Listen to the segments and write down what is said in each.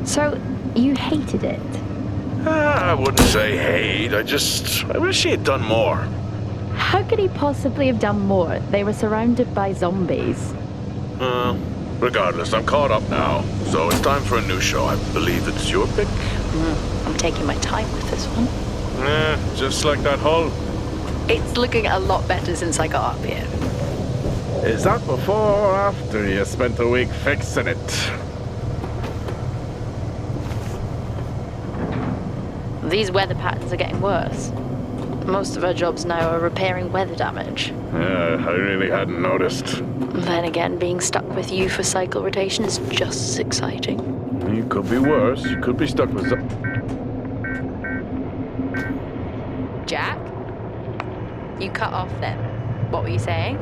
So, you hated it? I wouldn't say hate, I wish he had done more. How could he possibly have done more? They were surrounded by zombies. Regardless, I'm caught up now, so it's time for a new show. I believe it's your pick. I'm taking my time with this one. Just like that hull. It's looking a lot better since I got up here. Is that before or after you spent a week fixing it? These weather patterns are getting worse. Most of our jobs now are repairing weather damage. Yeah, I really hadn't noticed. Then again, being stuck with you for cycle rotation is just as exciting. You could be worse. You could be stuck with Jack? You cut off then. What were you saying?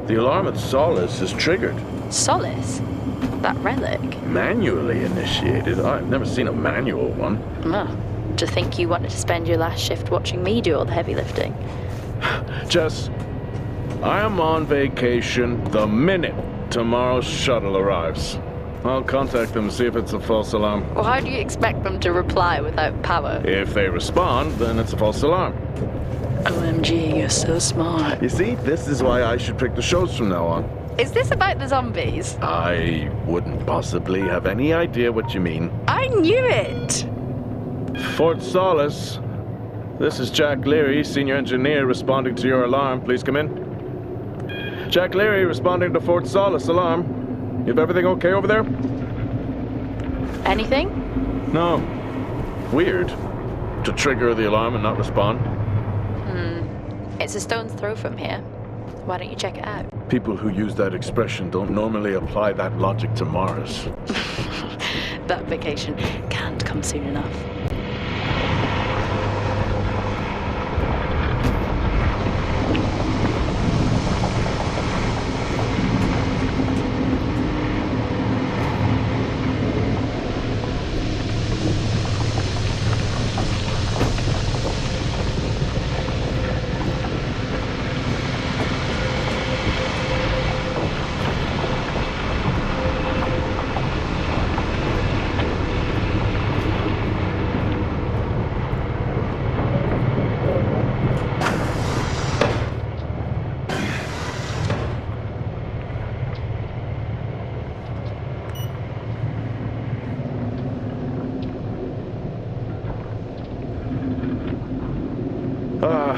The alarm at Solis is triggered. Solis? That relic? Manually initiated? I've never seen a manual one. To think you wanted to spend your last shift watching me do all the heavy lifting. Jess, I am on vacation the minute tomorrow's shuttle arrives. I'll contact them and see if it's a false alarm. Well, how do you expect them to reply without power? If they respond, then it's a false alarm. OMG, you're so smart. You see, this is why I should pick the shows from now on. Is this about the zombies? I wouldn't possibly have any idea what you mean. I knew it! Fort Solis. This is Jack Leary, senior engineer, responding to your alarm. Please come in. Jack Leary, responding to Fort Solis alarm. You have everything okay over there? Anything? No. Weird. To trigger the alarm and not respond. It's a stone's throw from here. Why don't you check it out? People who use that expression don't normally apply that logic to Mars. That vacation can't come soon enough.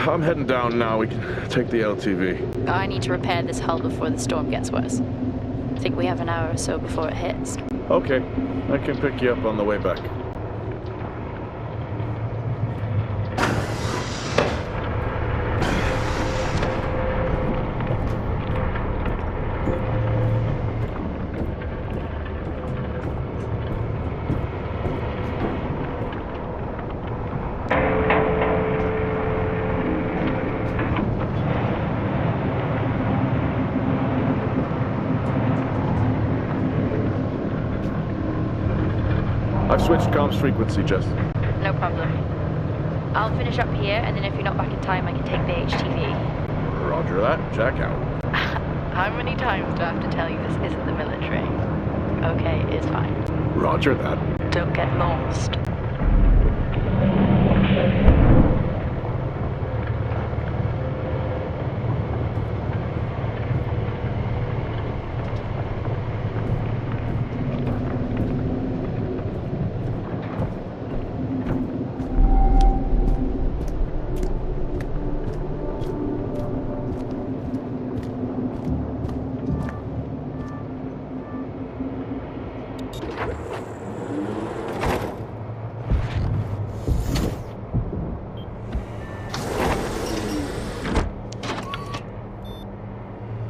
I'm heading down now. We can take the LTV. I need to repair this hull before the storm gets worse. I think we have an hour or so before it hits. Okay. I can pick you up on the way back. I've switched comms frequency, Jess. No problem. I'll finish up here, and then if you're not back in time, I can take the HTV. Roger that. Jack out. How many times do I have to tell you this isn't the military? Okay, it's fine. Roger that. Don't get lost.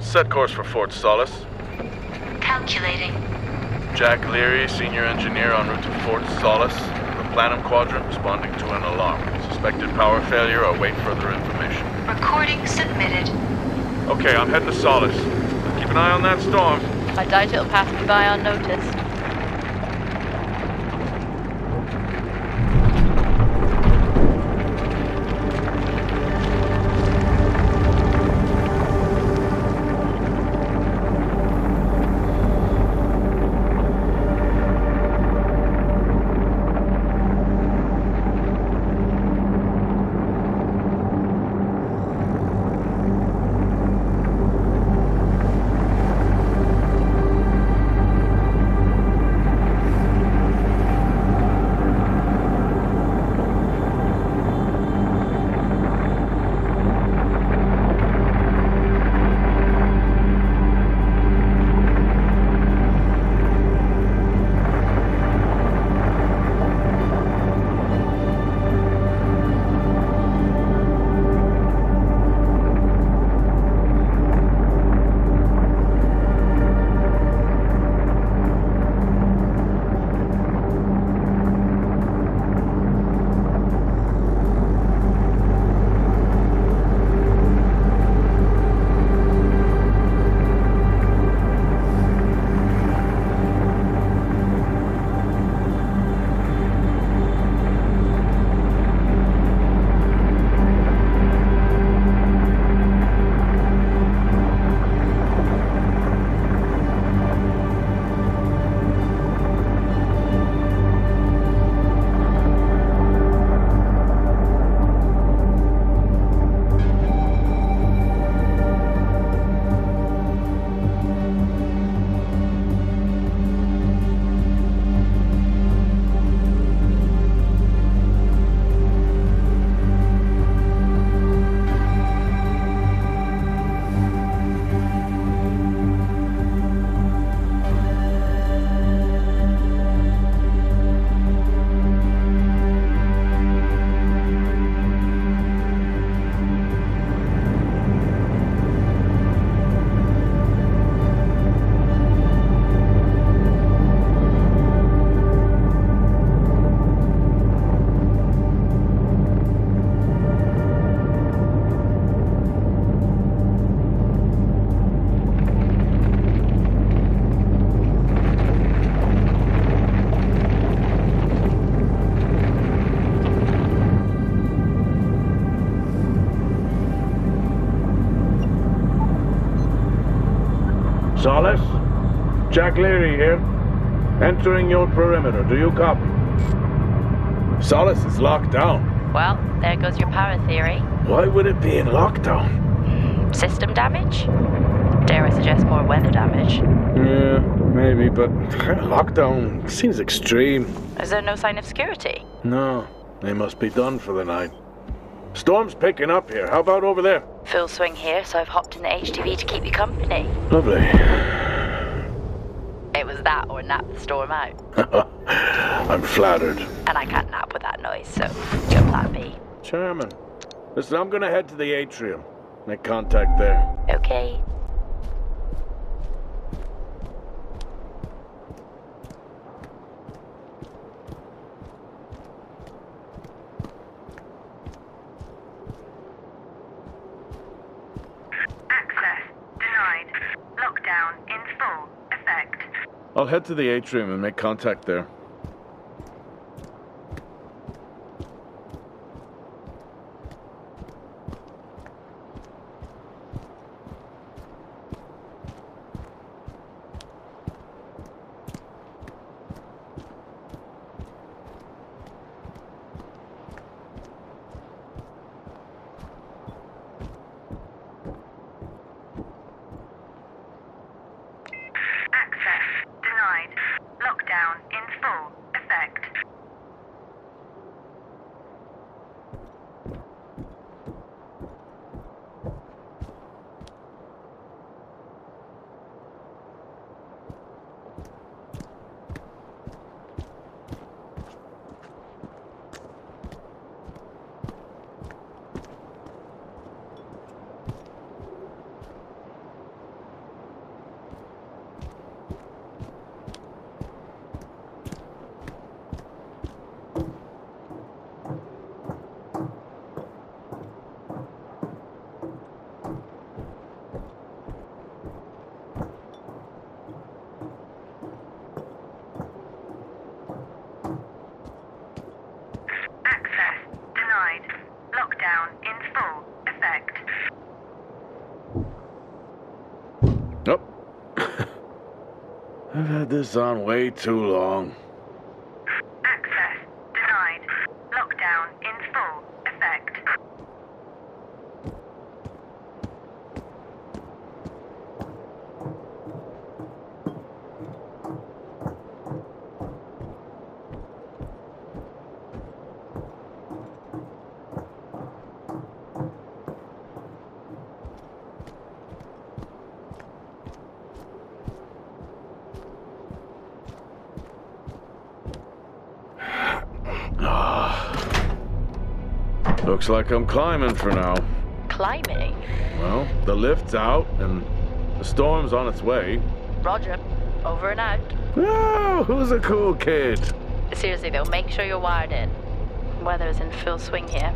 Set course for Fort Solis. Calculating. Jack Leary, senior engineer en route to Fort Solis. The Planum Quadrant responding to an alarm. Suspected power failure. I'll wait further information. Recording submitted. Okay, I'm heading to Solis. Keep an eye on that storm. I doubt it'll pass me by unnoticed. Solis? Jack Leary here. Entering your perimeter. Do you copy? Solis is locked down. Well, there goes your power theory. Why would it be in lockdown? System damage? Dare I suggest more weather damage? Yeah, maybe, but lockdown seems extreme. Is there no sign of security? No, they must be done for the night. Storm's picking up here. How about over there? Full swing here, so I've hopped in the HTV to keep you company. Lovely. It was that or nap the storm out. I'm flattered. And I can't nap with that noise, so your plan B. Chairman. Listen, I'm gonna head to the atrium. Make contact there. Okay. Access denied. Lockdown in full effect. I'll head to the atrium and make contact there. Access denied. Lockdown in full effect. Access denied. Lockdown in full effect. Nope. I've had this on way too long. Access denied. Lockdown in full effect. Looks like I'm climbing for now. Climbing? Well, the lift's out and the storm's on its way. Roger. Over and out. Oh, who's a cool kid? Seriously though, make sure you're wired in. Weather's in full swing here.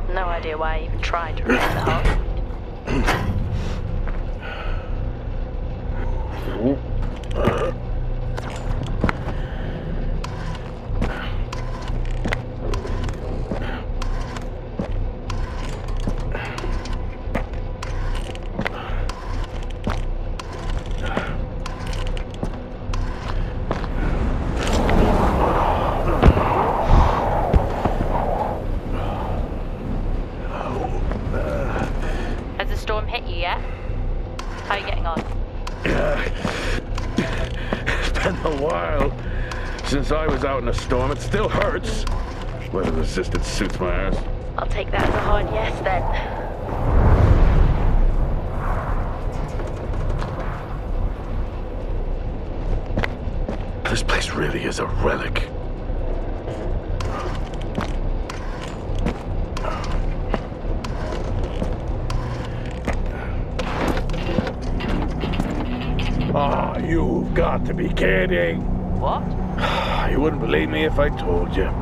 No idea why I even tried to repair the hull. Has the storm hit you yet? How are you getting on? It's been a while since I was out in a storm. It still hurts. Weather resistant suits my ass. I'll take that as a hard yes then. This place really is a relic. Ah, you've got to be kidding. What? You wouldn't believe me if I told you.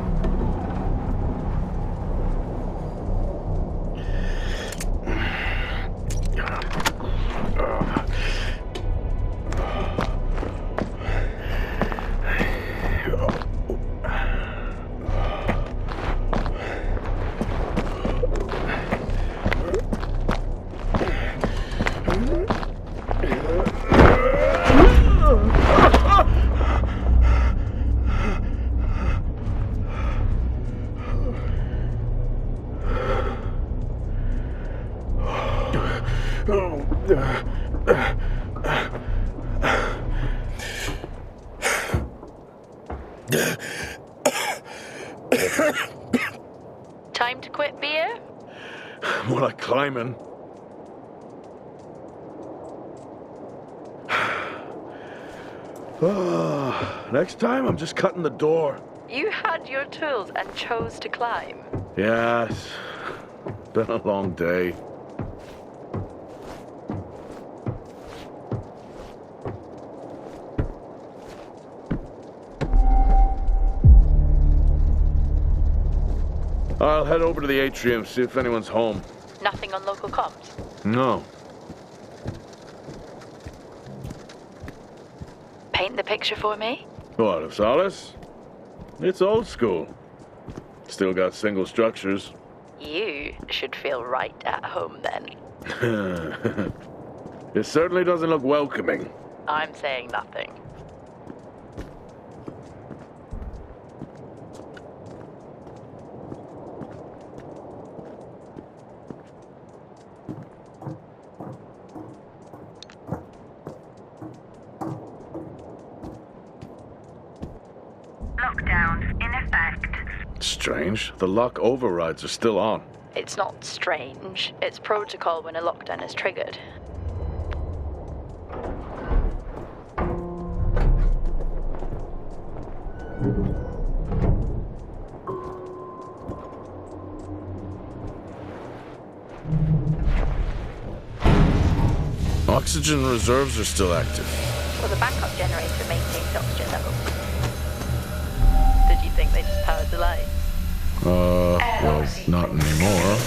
more like climbing. Next time, I'm just cutting the door. You had your tools and chose to climb. Yes. Been a long day. I'll head over to the atrium, see if anyone's home. Nothing on local comms? No. Paint the picture for me? What, of Solis? It's old school. Still got single structures. You should feel right at home then. It certainly doesn't look welcoming. I'm saying nothing. Lockdown in effect. Strange. The lock overrides are still on. It's not strange. It's protocol when a lockdown is triggered. Oxygen reserves are still active. Well, the backup generator maintains oxygen levels. Did you think they just powered the lights? Well, not anymore.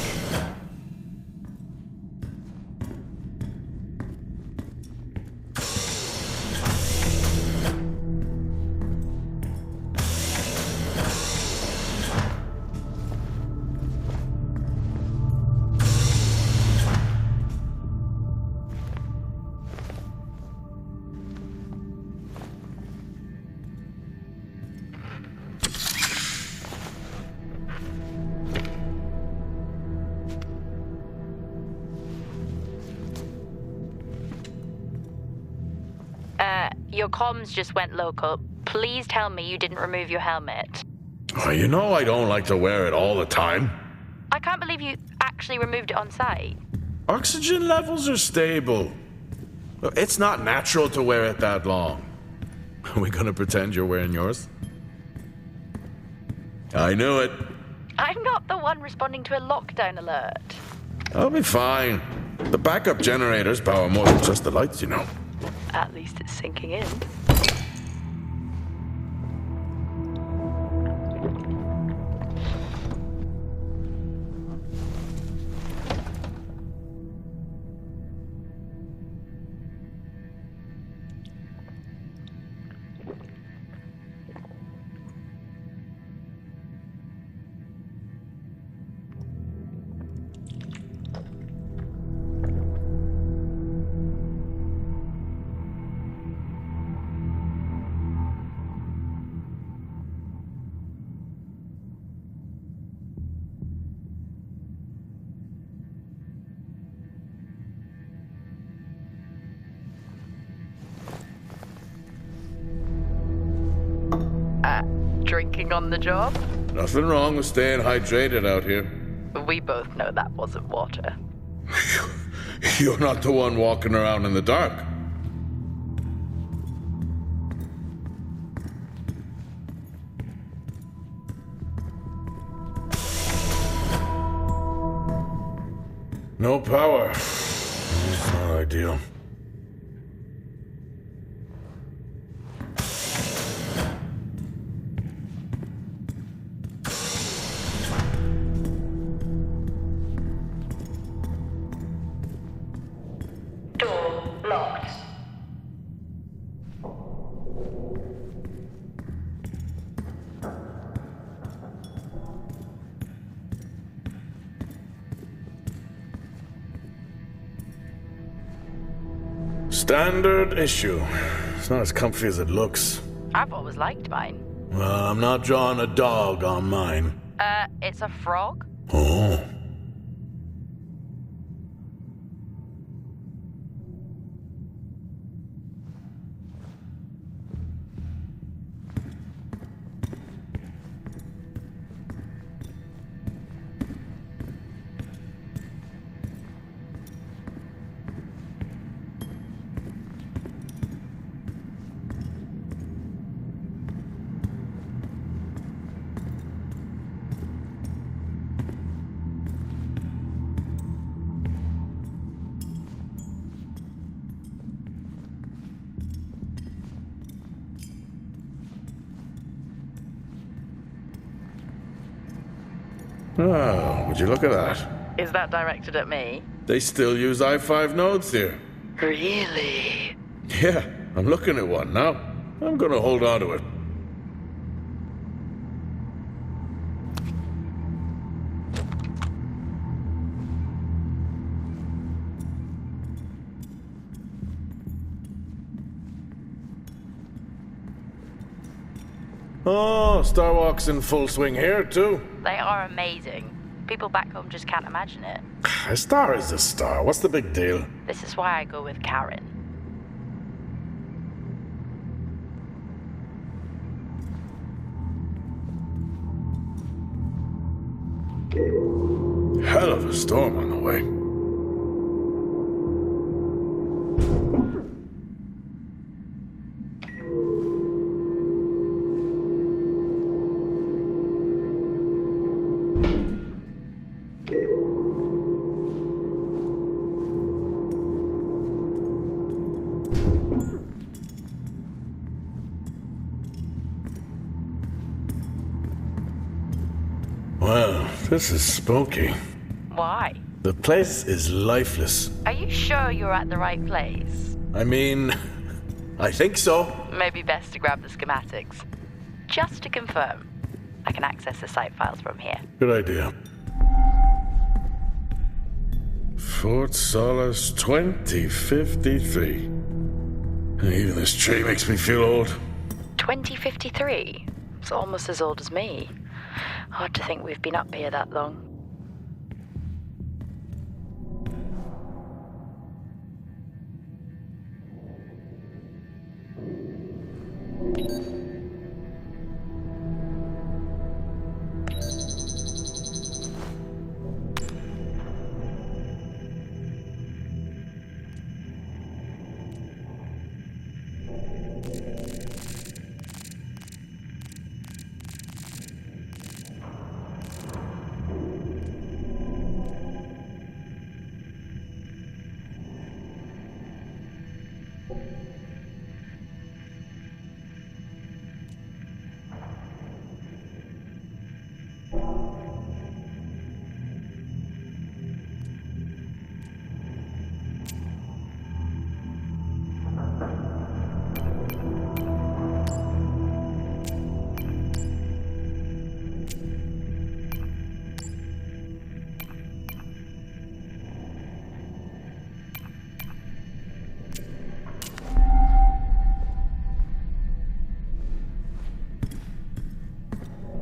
Your comms just went local. Please tell me you didn't remove your helmet. You know I don't like to wear it all the time. I can't believe you actually removed it on site. Oxygen levels are stable. It's not natural to wear it that long. Are we gonna pretend you're wearing yours? I knew it. I'm not the one responding to a lockdown alert. I'll be fine. The backup generators power more than just the lights, you know. At least it's sinking in. Drinking on the job? Nothing wrong with staying hydrated out here. We both know that wasn't water. You're not the one walking around in the dark. No power. It's not ideal. Door locked. Standard issue. It's not as comfy as it looks. I've always liked mine. Well, I'm not drawing a dog on mine. It's a frog? Oh. Oh, would you look at that? Is that directed at me? They still use i5 nodes here. Really? Yeah, I'm looking at one now. I'm gonna hold on to it. Oh, Starwalk's in full swing here, too. They are amazing. People back home just can't imagine it. A star is a star. What's the big deal? This is why I go with Karen. Hell of a storm on the way. Well, this is spooky. Why? The place is lifeless. Are you sure you're at the right place? I mean, I think so. Maybe best to grab the schematics. Just to confirm, I can access the site files from here. Good idea. Fort Solis 2053. Even this tree makes me feel old. 2053? It's almost as old as me. Hard to think we've been up here that long.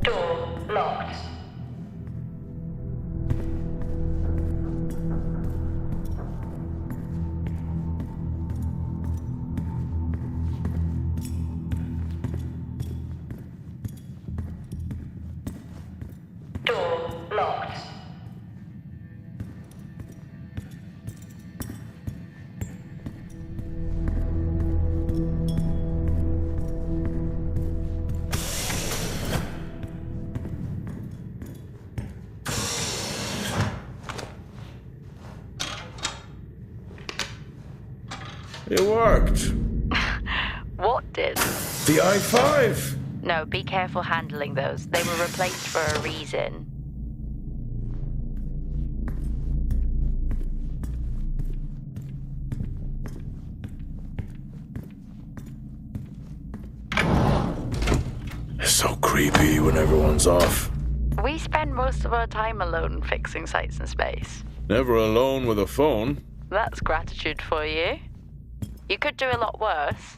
Door locked. Door locked. It worked. What did? The i5. No, be careful handling those. They were replaced for a reason. It's so creepy when everyone's off. We spend most of our time alone fixing sites in space. Never alone with a phone. That's gratitude for you. You could do a lot worse.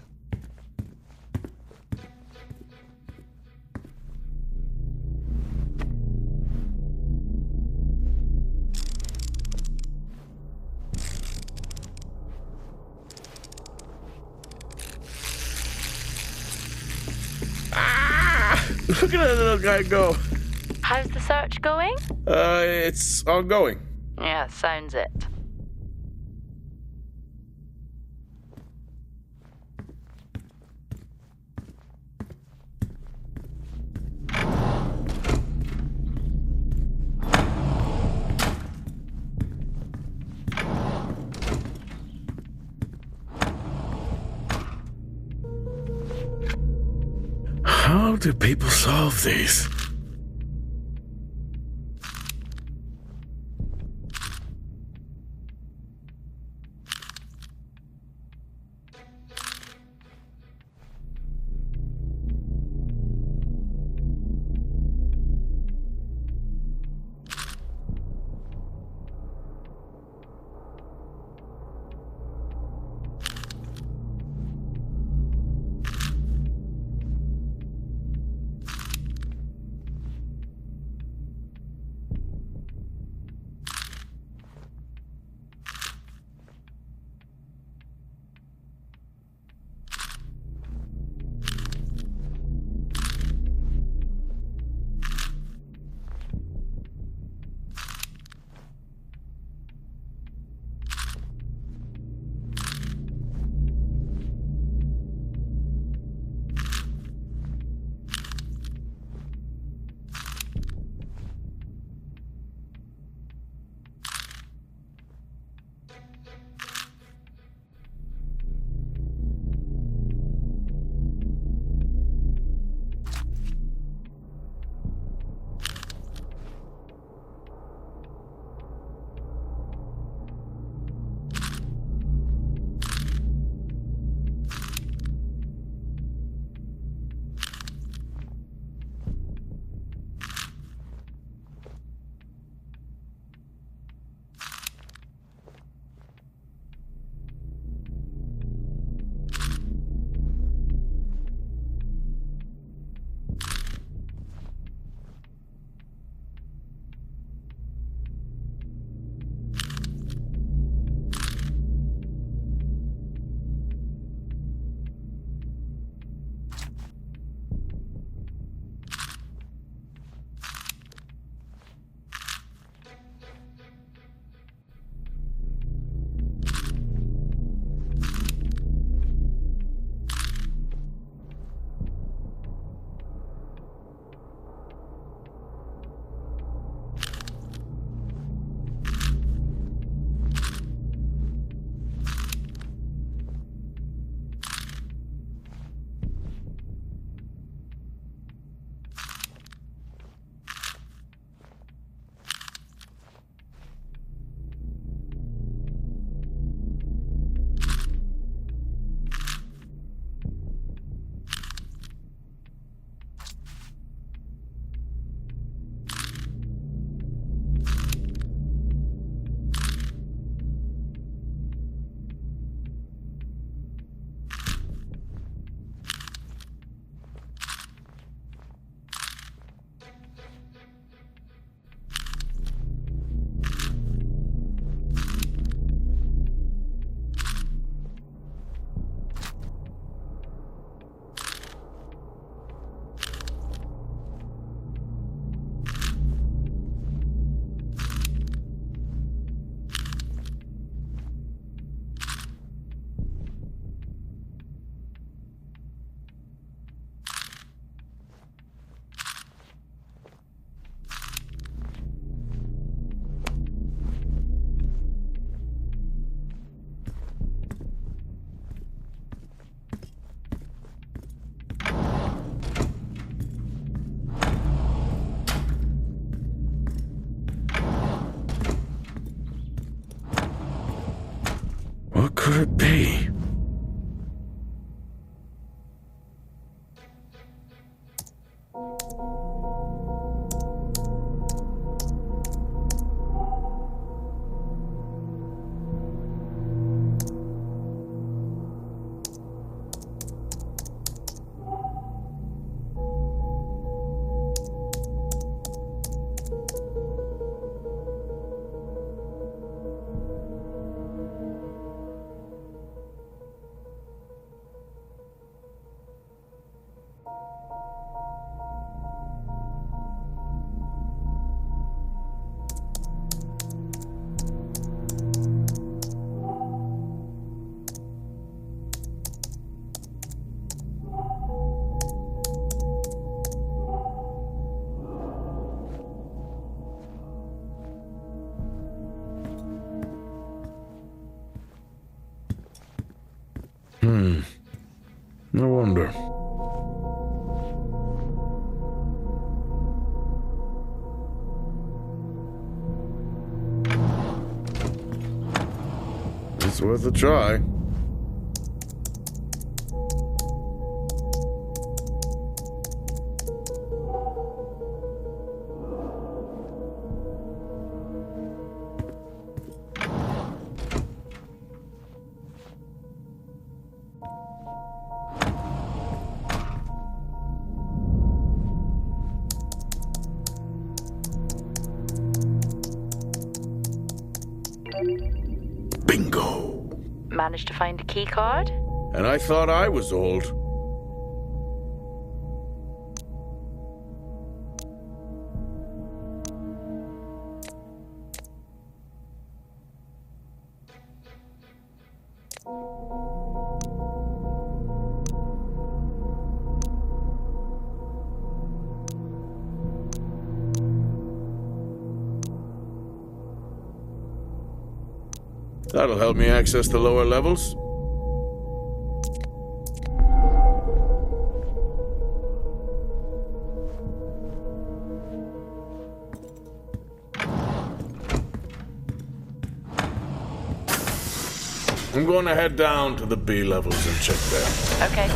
Look at that little guy go. How's the search going? It's ongoing. Yeah, sounds it. How do people solve these? could it be? No wonder. It's worth a try. Bingo! Managed to find a key card? And I thought I was old. That'll help me access the lower levels. I'm going to head down to the B levels and check there. Okay.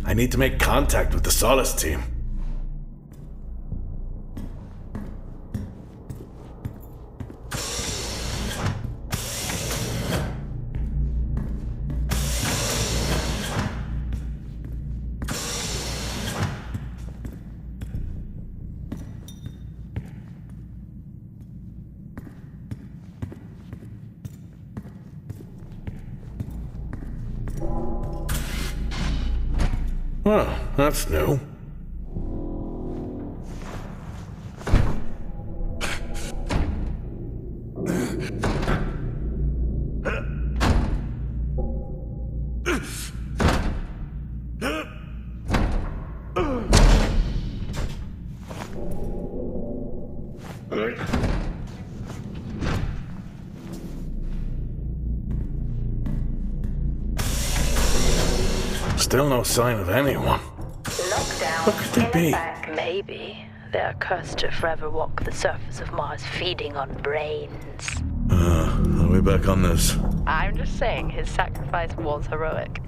I need to make contact with the Solis team. Well, that's new. Still no sign of anyone. Lockdown. What could they be? Maybe they're cursed to forever walk the surface of Mars feeding on brains. Are we back on this? I'm just saying his sacrifice was heroic.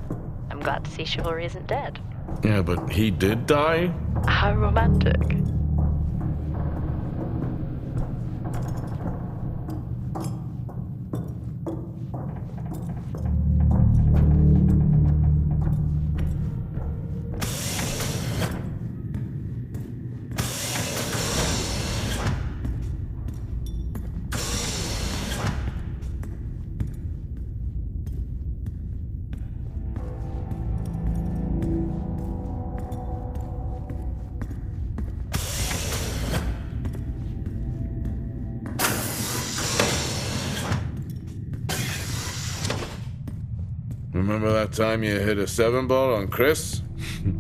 I'm glad to see chivalry isn't dead. Yeah, but he did die? How romantic. Remember that time you hit a 7-ball on Chris? He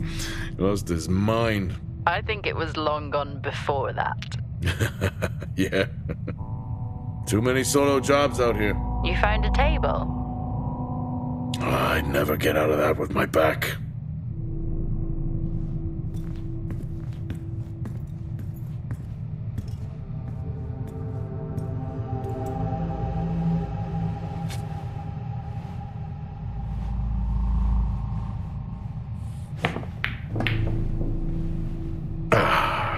lost his mind. I think it was long gone before that. Yeah. Too many solo jobs out here. You found a table? I'd never get out of that with my back.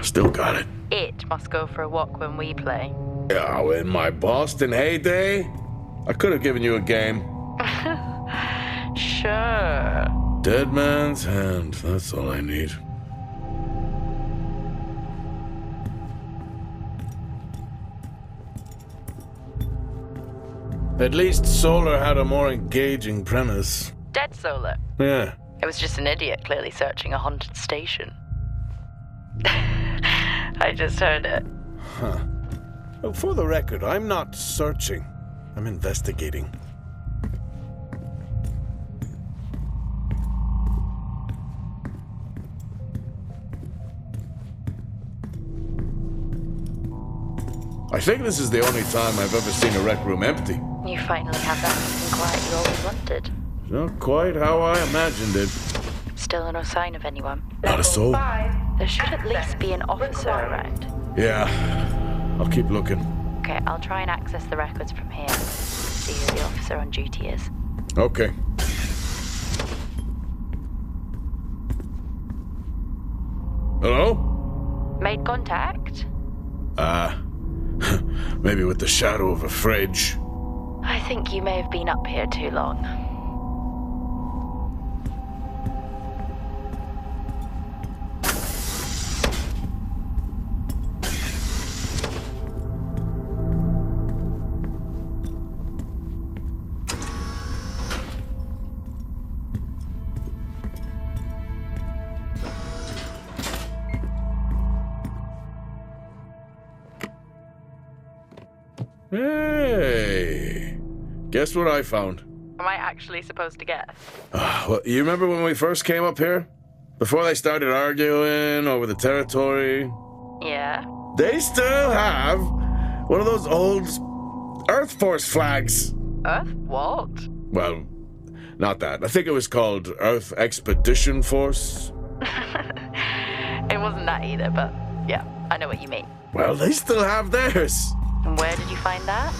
Still got it. It must go for a walk when we play. Oh, in my Boston heyday, I could have given you a game. Sure. Dead man's hand, that's all I need. At least Solar had a more engaging premise. Dead Solar. Yeah. It was just an idiot clearly searching a haunted station. I just heard it. Huh. Well, for the record, I'm not searching. I'm investigating. I think this is the only time I've ever seen a rec room empty. You finally have that peace and quiet you always wanted. Not quite how I imagined it. Still no sign of anyone. Not a soul. There should at least be an officer around. Yeah, I'll keep looking. Okay, I'll try and access the records from here. See who the officer on duty is. Okay. Hello? Made contact? Maybe with the shadow of a fridge. I think you may have been up here too long. Hey, guess what I found? Am I actually supposed to guess? Well, you remember when we first came up here? Before they started arguing over the territory? Yeah. They still have one of those old Earth Force flags. Earth? What? Well, not that. I think it was called Earth Expedition Force. It wasn't that either, but yeah, I know what you mean. Well, they still have theirs. And where did you find that?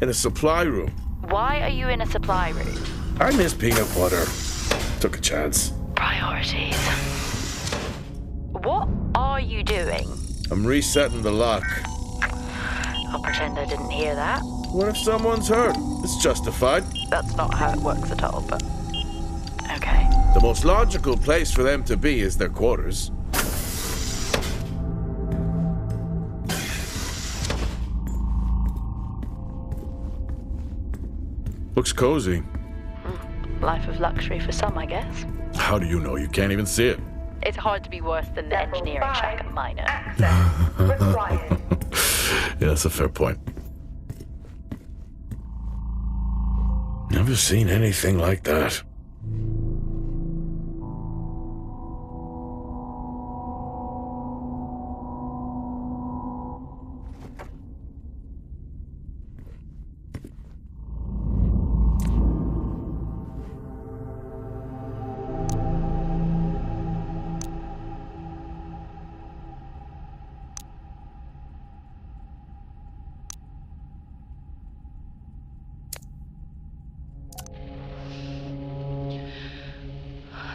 In a supply room. Why are you in a supply room? I miss peanut butter. Took a chance. Priorities. What are you doing? I'm resetting the lock. I'll pretend I didn't hear that. What if someone's hurt? It's justified. That's not how it works at all, but... Okay. The most logical place for them to be is their quarters. Looks cozy. Life of luxury for some, I guess. How do you know? You can't even see it. It's hard to be worse than the engineering shack at Minor. Access required. Yeah, that's a fair point. Never seen anything like that.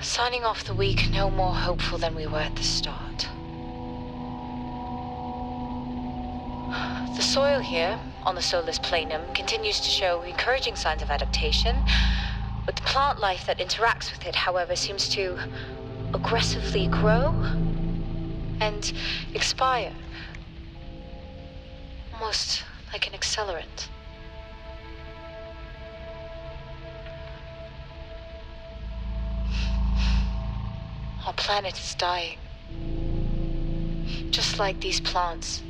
Signing off the week no more hopeful than we were at the start. The soil here, on the Solis Planum, continues to show encouraging signs of adaptation, but the plant life that interacts with it, however, seems to aggressively grow and expire. Almost like an accelerant. Our planet is dying. Just like these plants.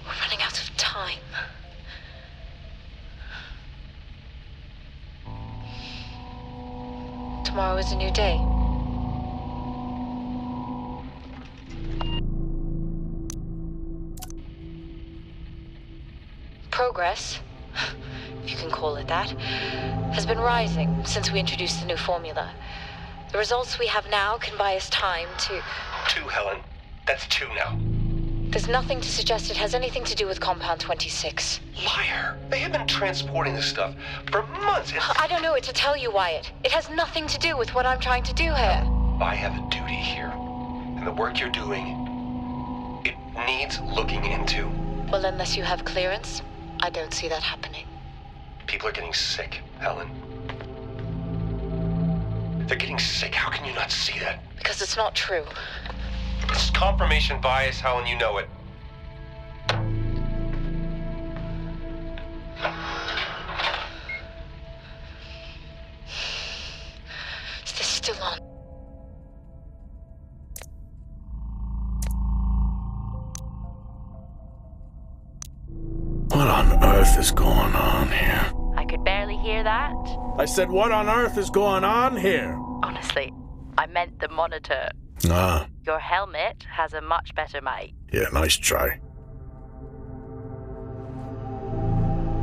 We're running out of time. tomorrow is a new day. Progress, if you can call it that, has been rising since we introduced the new formula. The results we have now can buy us time to... 2, Helen. That's 2 now. There's nothing to suggest it has anything to do with Compound 26. Liar. They have been transporting this stuff for months. I don't know what to tell you, Wyatt. It has nothing to do with what I'm trying to do here. I have a duty here. And the work you're doing, it needs looking into. Well, unless you have clearance, I don't see that happening. People are getting sick, Helen. They're getting sick. How can you not see that? Because it's not true. This is confirmation bias, Helen. You know it. Is this still on? What on earth is going on here? I could barely hear that. I said, what on earth is going on here? Honestly, I meant the monitor. Ah, Your helmet has a much better mic. yeah, nice try.